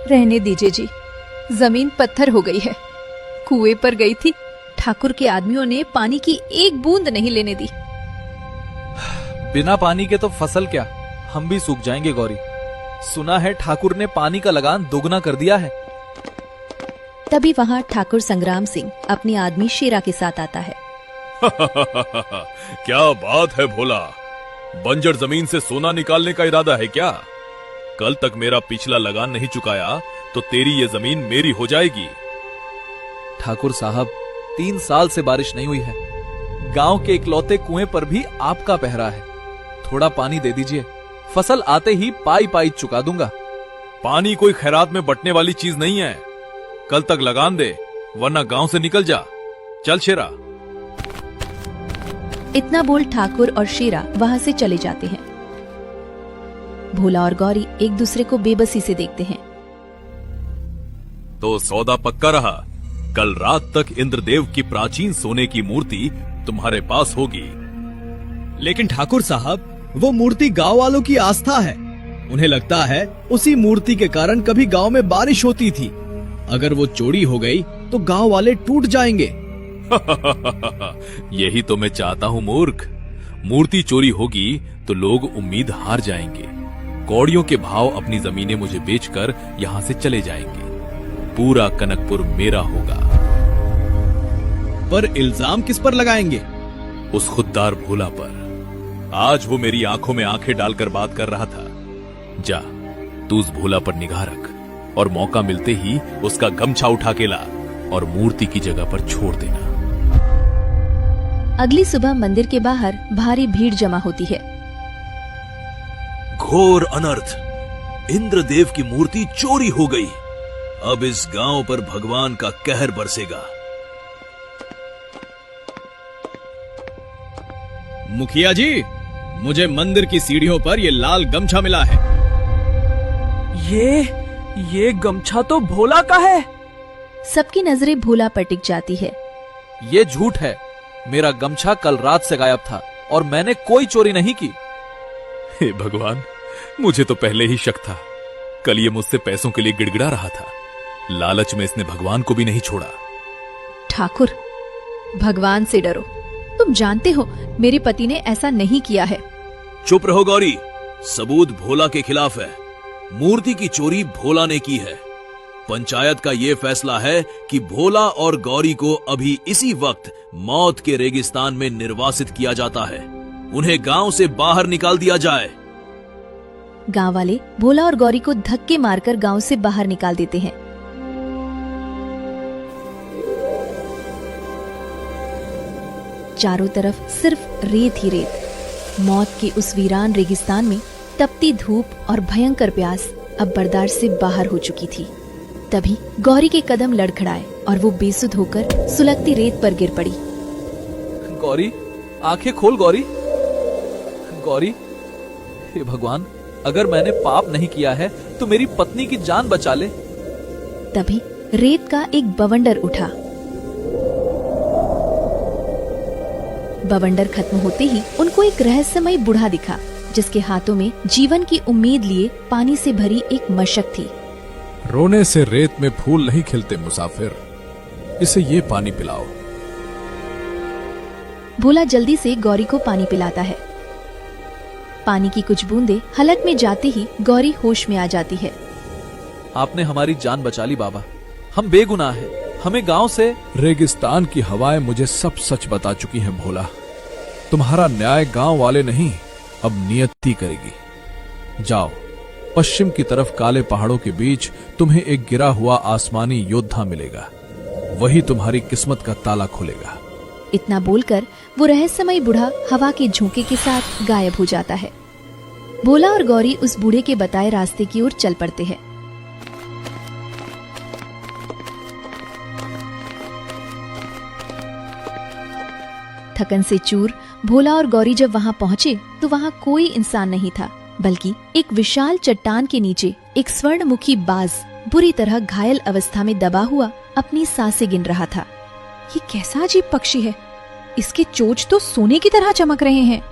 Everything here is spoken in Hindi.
रहने दीजिए जी, जमीन पत्थर हो गई है। कुएं पर गई थी, ठाकुर के आदमियों ने पानी की एक बूंद नहीं लेने दी। बिना पानी के तो फसल क्या, हम भी सूख जाएंगे गौरी। सुना है ठाकुर ने पानी का लगान दोगुना कर दिया है। तभी वहाँ ठाकुर संग्राम सिंह अपनी आदमी शेरा के साथ आता है। क्या बात है भोला, बंजर जमीन से सोना निकालने का इरादा है क्या? कल तक मेरा पिछला लगान नहीं चुकाया तो तेरी ये जमीन मेरी हो जाएगी। ठाकुर साहब, 3 साल से बारिश नहीं हुई है। गांव के इकलौते कुएं पर भी आपका पहरा है। थोड़ा पानी दे दीजिए, फसल आते ही पाई पाई चुका दूंगा। पानी कोई खैरात में बटने वाली चीज नहीं है। कल तक लगान दे, वरना गांव से निकल जा। चल शेरा। इतना बोल ठाकुर और शेरा वहाँ से चले जाते हैं। भोला और गौरी एक दूसरे को बेबसी से देखते हैं। तो सौदा पक्का रहा, कल रात तक इंद्रदेव की प्राचीन सोने की मूर्ति तुम्हारे पास होगी। लेकिन ठाकुर साहब, वो मूर्ति गांव वालों की आस्था है। उन्हें लगता है उसी मूर्ति के कारण कभी गांव में बारिश होती थी। अगर वो चोरी हो गई तो गांव वाले टूट जाएंगे। यही तो मैं चाहता हूँ मूर्ख। मूर्ति चोरी होगी तो लोग उम्मीद हार जाएंगे। कौड़ियों के भाव अपनी जमीनें मुझे बेचकर यहाँ से चले जाएंगे। पूरा कनकपुर मेरा होगा। पर इल्जाम किस पर लगाएंगे? उस खुददार भोला पर। आज वो मेरी आंखों में आंखें डालकर बात कर रहा था। जा, तू उस भोला पर निगाह रख और मौका मिलते ही उसका गमछा उठा के ला और मूर्ति की जगह पर छोड़ देना। अगली सुबह मंदिर के बाहर भारी भीड़ जमा होती है। घोर अनर्थ, इंद्रदेव की मूर्ति चोरी हो गई। अब इस गांव पर भगवान का कहर बरसेगा। मुखिया जी, मुझे मंदिर की सीढ़ियों पर ये लाल गमछा मिला है। ये गमछा तो भोला का है। सबकी नजरें भोला पर टिक जाती है। ये झूठ है। मेरा गमछा कल रात से गायब था और मैंने कोई चोरी नहीं की। हे भगवान, मुझे तो पहले ही शक था। कल ये मुझसे पैसों के लिए गिड़गिड़ा रहा था। लालच में इसने भगवान को भी नहीं छोड़ा। ठाकुर, भगवान से डरो। तुम जानते हो मेरे पति ने ऐसा नहीं किया है। चुप रहो गौरी, सबूत भोला के खिलाफ है। मूर्ति की चोरी भोला ने की है। पंचायत का ये फैसला है कि भोला और गौरी को अभी इसी वक्त मौत के रेगिस्तान में निर्वासित किया जाता है। उन्हें गांव से बाहर निकाल दिया जाए। गांव वाले भोला और गौरी को धक्के मारकर गांव से बाहर निकाल देते हैं। चारों तरफ सिर्फ रेत ही रेत। मौत के उस वीरान रेगिस्तान में तपती धूप और भयंकर प्यास अब बर्दाश्त से बाहर हो चुकी थी। तभी गौरी के कदम लड़खड़ाए और वो बेसुध होकर सुलगती रेत पर गिर पड़ी। गौरी, आंखें खोल गौरी। गौरी, हे भगवान, अगर मैंने पाप नहीं किया है तो मेरी पत्नी की जान बचा ले। तभी रेत का एक बवंडर उठा। बवंडर खत्म होते ही उनको एक रहस्यमय बूढ़ा दिखा, जिसके हाथों में जीवन की उम्मीद लिए पानी से भरी एक मशक थी। रोने से रेत में फूल नहीं खिलते मुसाफिर, इसे ये पानी पिलाओ। भोला जल्दी से गौरी को पानी पिलाता है। पानी की कुछ बूंदें हलक में जाते ही गौरी होश में आ जाती है। आपने हमारी जान बचा ली बाबा। हम बेगुनाह हैं। हमें गांव से। रेगिस्तान की हवाएं मुझे सब सच बता चुकी हैं भोला। तुम्हारा न्याय गांव वाले नहीं, अब नियति करेगी। जाओ, पश्चिम की तरफ काले पहाड़ों के बीच तुम्हें एक गिरा हुआ आसमानी योद्धा मिलेगा। वही तुम्हारी किस्मत का ताला खोलेगा। इतना बोलकर वो रहस्यमय बूढ़ा हवा के झोंके के साथ गायब हो जाता है। भोला और गौरी उस बूढ़े के बताए रास्ते की ओर चल पड़ते हैं। थकन से चूर भोला और गौरी जब वहाँ पहुँचे तो वहाँ कोई इंसान नहीं था, बल्कि एक विशाल चट्टान के नीचे एक स्वर्णमुखी बाज बुरी तरह घायल अवस्था में दबा हुआ अपनी सांसें गिन रहा था। ये कैसा अजीब पक्षी है, इसके चोंच तो सोने की तरह चमक रहे हैं।